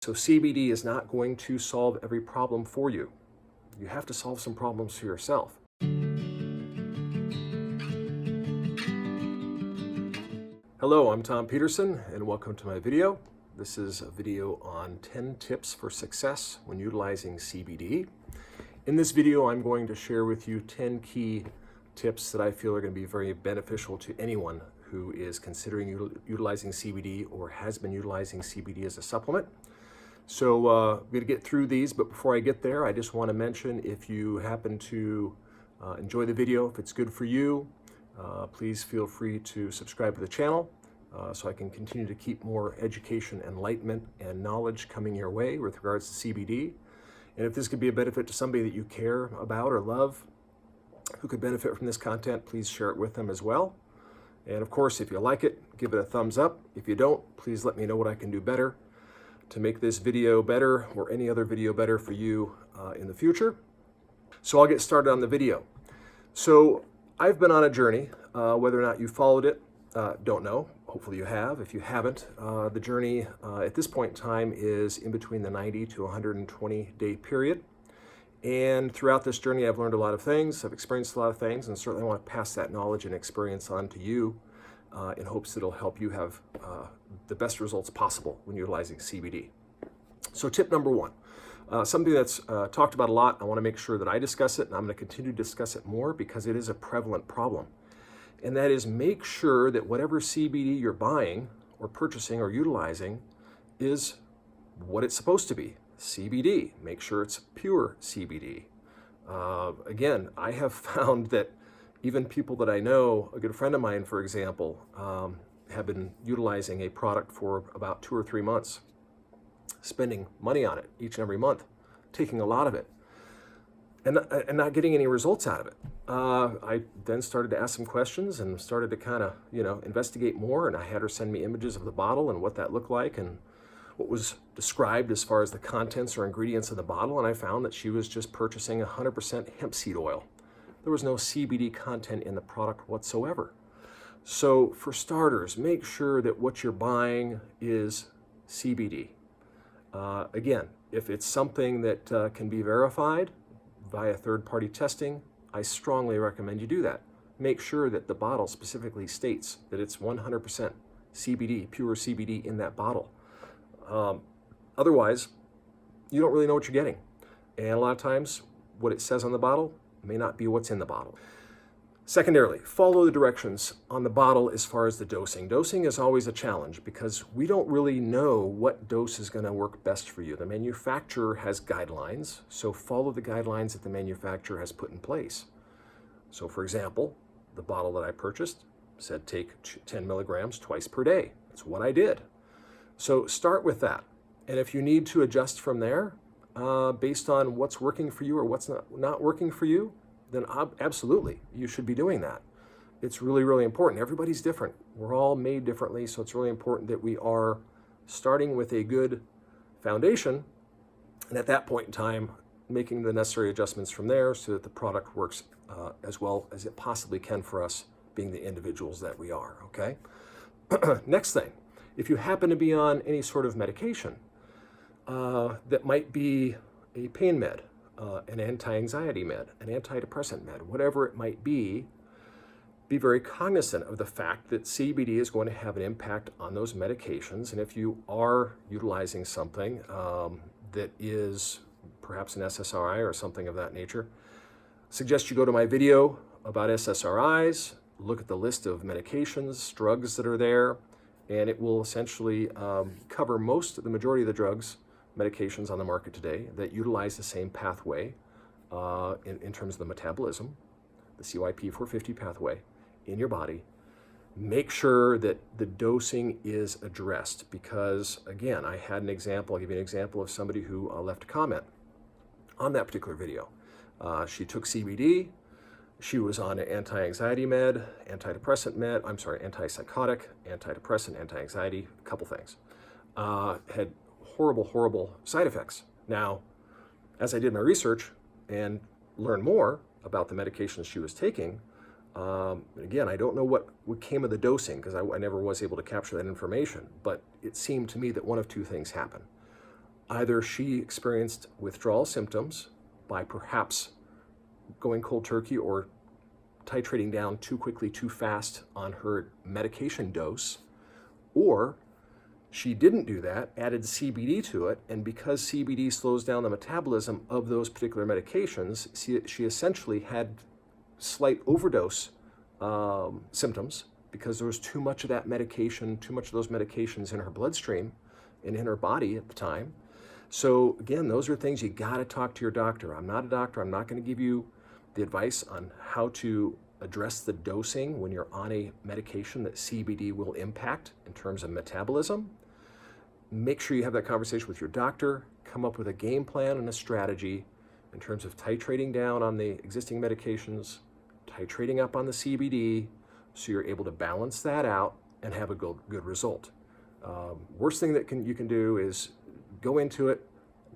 So CBD is not going to solve every problem for you. You have to solve some problems for yourself. Hello, I'm Tom Peterson, and welcome to my video. This is a video on 10 tips for success when utilizing CBD. In this video, I'm going to share with you 10 key tips that I feel are going to be very beneficial to anyone who is considering utilizing CBD or has been utilizing CBD as a supplement. So I'm going to get through these, but before I get there, I just want to mention if you happen to enjoy the video, if it's good for you, please feel free to subscribe to the channel so I can continue to keep more education, enlightenment, and knowledge coming your way with regards to CBD. And if this could be a benefit to somebody that you care about or love who could benefit from this content, please share it with them as well. And of course, if you like it, give it a thumbs up. If you don't, please let me know what I can do better to make this video better or any other video better for you in the future. So I'll get started on the video. So I've been on a journey, whether or not you followed it, don't know. Hopefully you have. If you haven't, the journey at this point in time is in between the 90 to 120 day period. And throughout this journey, I've learned a lot of things. I've experienced a lot of things, and certainly want to pass that knowledge and experience on to you in hopes that it'll help you have the best results possible when utilizing CBD. So tip number one, something that's talked about a lot. I want to make sure that I discuss it, and I'm going to continue to discuss it more because it is a prevalent problem. And that is, make sure that whatever CBD you're buying or purchasing or utilizing is what it's supposed to be, CBD. Make sure it's pure CBD. Again, I have found that even people that I know, a good friend of mine, for example, have been utilizing a product for about 2 or 3 months, spending money on it each and every month, taking a lot of it, and not getting any results out of it. I then started to ask some questions and started to kind of, investigate more, and I had her send me images of the bottle and what that looked like and what was described as far as the contents or ingredients of the bottle, and I found that she was just purchasing 100% hemp seed oil. There was no CBD content in the product whatsoever. So for starters, make sure that what you're buying is CBD. Again, if it's something that can be verified via third-party testing, I strongly recommend you do that. Make sure that the bottle specifically states that it's 100% CBD, pure CBD in that bottle. Otherwise, you don't really know what you're getting. And a lot of times, what it says on the bottle may not be what's in the bottle. Secondarily, follow the directions on the bottle as far as the dosing. Dosing is always a challenge because we don't really know what dose is going to work best for you. The manufacturer has guidelines, so follow the guidelines that the manufacturer has put in place. So for example, the bottle that I purchased said take 10 milligrams twice per day. That's what I did. So start with that. And if you need to adjust from there, based on what's working for you or what's not working for you, then absolutely, you should be doing that. It's really, really important. Everybody's different. We're all made differently, so it's really important that we are starting with a good foundation, and at that point in time, making the necessary adjustments from there so that the product works as well as it possibly can for us, being the individuals that we are, okay? Next thing, if you happen to be on any sort of medication, that might be a pain med, an anti-anxiety med, an antidepressant med, whatever it might be very cognizant of the fact that CBD is going to have an impact on those medications. And if you are utilizing something that is perhaps an SSRI or something of that nature, suggest you go to my video about SSRIs, look at the list of medications, drugs that are there, and it will essentially cover the majority of the drugs, medications on the market today that utilize the same pathway in terms of the metabolism, the CYP450 pathway in your body. Make sure that the dosing is addressed because, again, I had an example. I'll give you an example of somebody who left a comment on that particular video. She took CBD. She was on an anti-anxiety med, antipsychotic, antidepressant, anti-anxiety, a couple things. Had horrible side effects. Now, as I did my research and learned more about the medications she was taking, again, I don't know what came of the dosing because I never was able to capture that information, but it seemed to me that one of two things happened. Either she experienced withdrawal symptoms by perhaps going cold turkey or titrating down too quickly, too fast on her medication dose, or she didn't do that, added CBD to it, and because CBD slows down the metabolism of those particular medications, she essentially had slight overdose symptoms because there was too much of that medication, too much of those medications in her bloodstream and in her body at the time. So again, those are things you gotta talk to your doctor. I'm not a doctor, I'm not gonna give you the advice on how to address the dosing when you're on a medication that CBD will impact in terms of metabolism. Make sure you have that conversation with your doctor, come up with a game plan and a strategy in terms of titrating down on the existing medications, titrating up on the CBD, so you're able to balance that out and have a good result. Worst thing that you can do is go into it,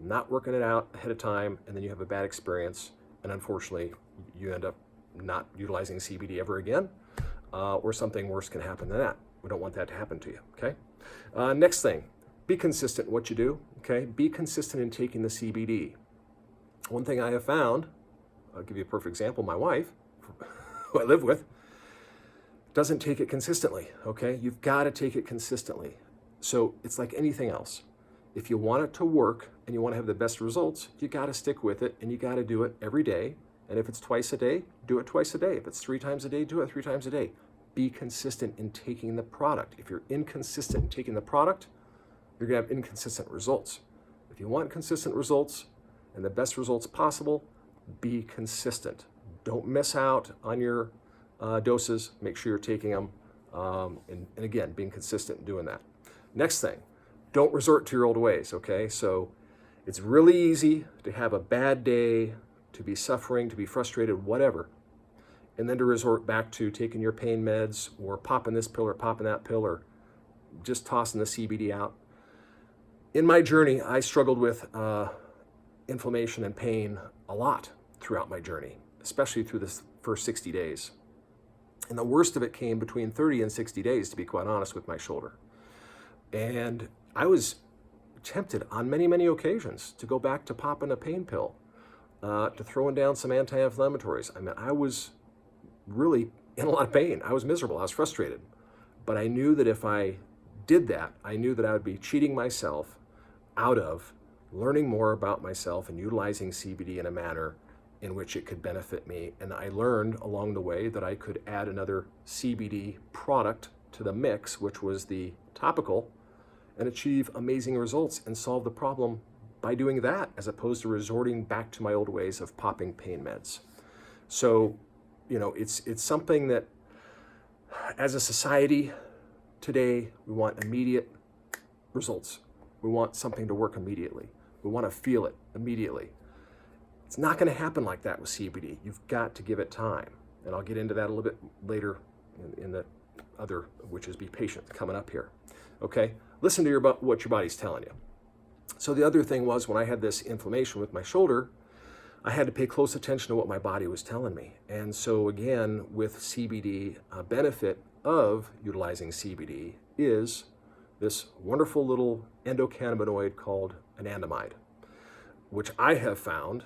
not working it out ahead of time, and then you have a bad experience, and unfortunately, you end up not utilizing CBD ever again, or something worse can happen than that. We don't want that to happen to you, okay? Next thing, be consistent in what you do, okay? Be consistent in taking the CBD. One thing I have found, I'll give you a perfect example, my wife, who I live with, doesn't take it consistently, okay? You've got to take it consistently. So it's like anything else. If you want it to work and you want to have the best results, you got to stick with it and you got to do it every day. And if it's twice a day, do it twice a day. If it's 3 times a day, do it 3 times a day. Be consistent in taking the product. If you're inconsistent in taking the product, you're going to have inconsistent results. If you want consistent results and the best results possible, be consistent. Don't miss out on your doses. Make sure you're taking them. And again, being consistent in doing that. Next thing, don't resort to your old ways, okay? So it's really easy to have a bad day, to be suffering, to be frustrated, whatever, and then to resort back to taking your pain meds or popping this pill or popping that pill or just tossing the CBD out. In my journey, I struggled with inflammation and pain a lot throughout my journey, especially through this first 60 days. And the worst of it came between 30 and 60 days, to be quite honest, with my shoulder. And I was tempted on many, many occasions to go back to popping a pain pill, to throwing down some anti-inflammatories. I mean, I was really in a lot of pain. I was miserable. I was frustrated. But I knew that if I did that, I knew that I would be cheating myself out of learning more about myself and utilizing CBD in a manner in which it could benefit me. And I learned along the way that I could add another CBD product to the mix, which was the topical, and achieve amazing results and solve the problem by doing that, as opposed to resorting back to my old ways of popping pain meds. So, you know, it's something that as a society today, we want immediate results. We want something to work immediately. We want to feel it immediately. It's not going to happen like that with CBD. You've got to give it time. And I'll get into that a little bit later in the other, which is be patient, coming up here. Okay? Listen to what your body's telling you. So the other thing was, when I had this inflammation with my shoulder, I had to pay close attention to what my body was telling me. And so again, with CBD, a benefit of utilizing CBD is this wonderful little endocannabinoid called anandamide, which I have found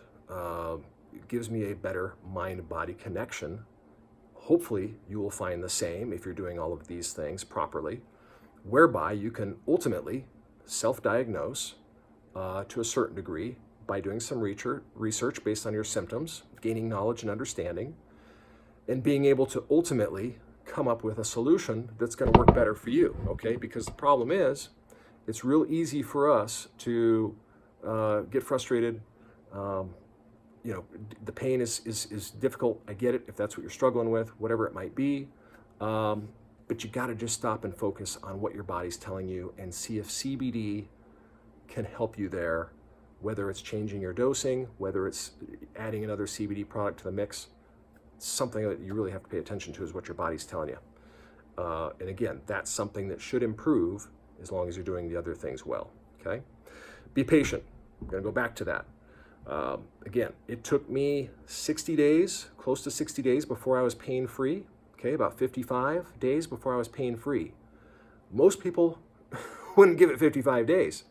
gives me a better mind-body connection. Hopefully you will find the same if you're doing all of these things properly, whereby you can ultimately self-diagnose to a certain degree by doing some research based on your symptoms, gaining knowledge and understanding, and being able to ultimately come up with a solution that's going to work better for you, okay? Because the problem is, it's real easy for us to get frustrated. You know, the pain is difficult. I get it, if that's what you're struggling with, whatever it might be. But you got to just stop and focus on what your body's telling you and see if CBD can help you there, whether it's changing your dosing, whether it's adding another CBD product to the mix. Something that you really have to pay attention to is what your body's telling you. And again, that's something that should improve as long as you're doing the other things well, okay? Be patient. I'm going to go back to that. Again, it took me 60 days, close to 60 days before I was pain-free, okay? About 55 days before I was pain-free. Most people wouldn't give it 55 days,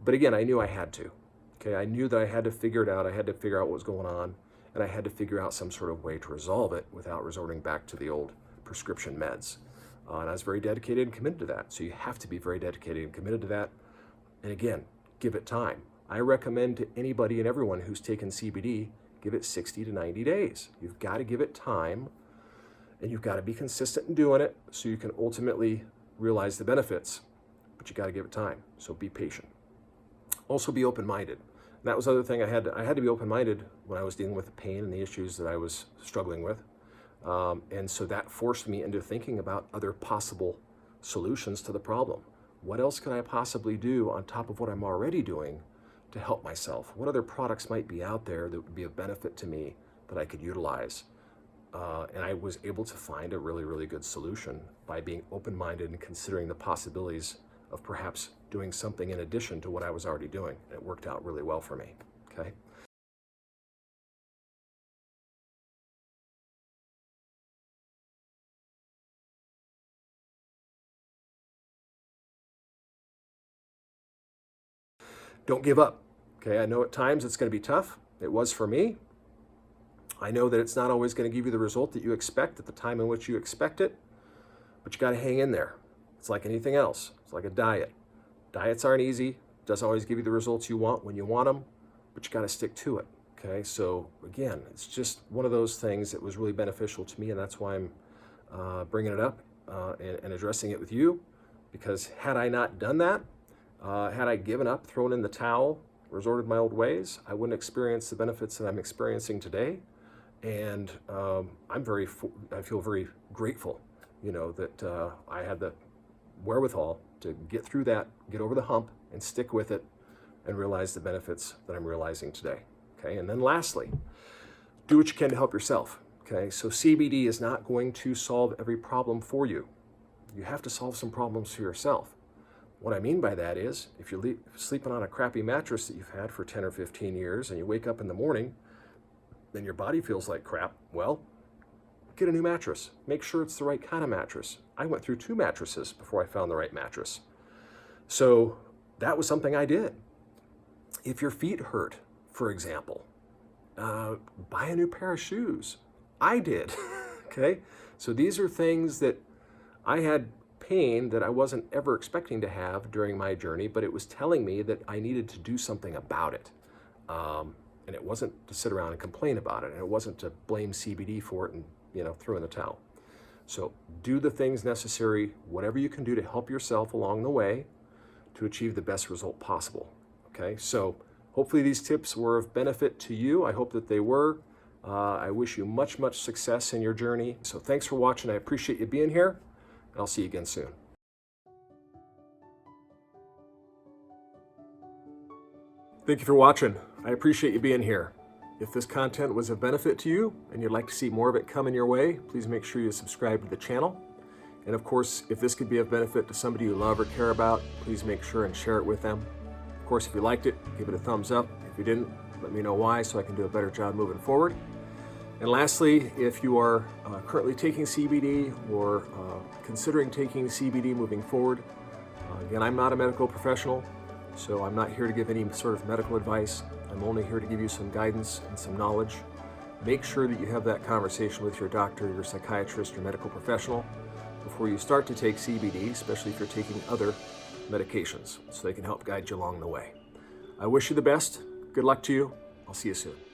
But again, I knew I had to. Okay, I knew that I had to figure it out. I had to figure out what was going on, and I had to figure out some sort of way to resolve it without resorting back to the old prescription meds. And I was very dedicated and committed to that. So you have to be very dedicated and committed to that. And again, give it time. I recommend to anybody and everyone who's taken CBD, give it 60 to 90 days. You've got to give it time, and you've got to be consistent in doing it so you can ultimately realize the benefits. But you got to give it time. So be patient. Also be open-minded. And that was the other thing I had to be open-minded when I was dealing with the pain and the issues that I was struggling with. And so that forced me into thinking about other possible solutions to the problem. What else could I possibly do on top of what I'm already doing to help myself? What other products might be out there that would be of benefit to me that I could utilize? And I was able to find a really, really good solution by being open-minded and considering the possibilities of perhaps doing something in addition to what I was already doing. It worked out really well for me, okay? Don't give up, okay? I know at times it's going to be tough. It was for me. I know that it's not always going to give you the result that you expect at the time in which you expect it, but you got to hang in there. It's like anything else. It's like a diet. Diets aren't easy. Doesn't always give you the results you want when you want them, but you got to stick to it, okay? So again, it's just one of those things that was really beneficial to me, and that's why I'm bringing it up and addressing it with you, because had I not done that, had I given up, thrown in the towel, resorted to my old ways, I wouldn't experience the benefits that I'm experiencing today. And I feel very grateful, that I had the wherewithal to get through that, get over the hump, and stick with it, and realize the benefits that I'm realizing today. Okay, and then lastly, do what you can to help yourself. Okay, so CBD is not going to solve every problem for you. You have to solve some problems for yourself. What I mean by that is, if you're sleeping on a crappy mattress that you've had for 10 or 15 years, and you wake up in the morning, then your body feels like crap, well, get a new mattress. Make sure it's the right kind of mattress. I went through 2 mattresses before I found the right mattress. So that was something I did. If your feet hurt, for example, buy a new pair of shoes. I did, okay? So these are things that I had pain that I wasn't ever expecting to have during my journey, but it was telling me that I needed to do something about it. And it wasn't to sit around and complain about it, and it wasn't to blame CBD for it and throw in the towel. So do the things necessary, whatever you can do to help yourself along the way to achieve the best result possible. Okay, so hopefully these tips were of benefit to you. I hope that they were. I wish you much, much success in your journey. So thanks for watching. I appreciate you being here, and I'll see you again soon. Thank you for watching. I appreciate you being here. If this content was of benefit to you and you'd like to see more of it coming your way, please make sure you subscribe to the channel. And of course, if this could be of benefit to somebody you love or care about, please make sure and share it with them. Of course, if you liked it, give it a thumbs up. If you didn't, let me know why so I can do a better job moving forward. And lastly, if you are currently taking CBD or considering taking CBD moving forward, again, I'm not a medical professional, so I'm not here to give any sort of medical advice. I'm only here to give you some guidance and some knowledge. Make sure that you have that conversation with your doctor, your psychiatrist, your medical professional before you start to take CBD, especially if you're taking other medications, so they can help guide you along the way. I wish you the best. Good luck to you. I'll see you soon.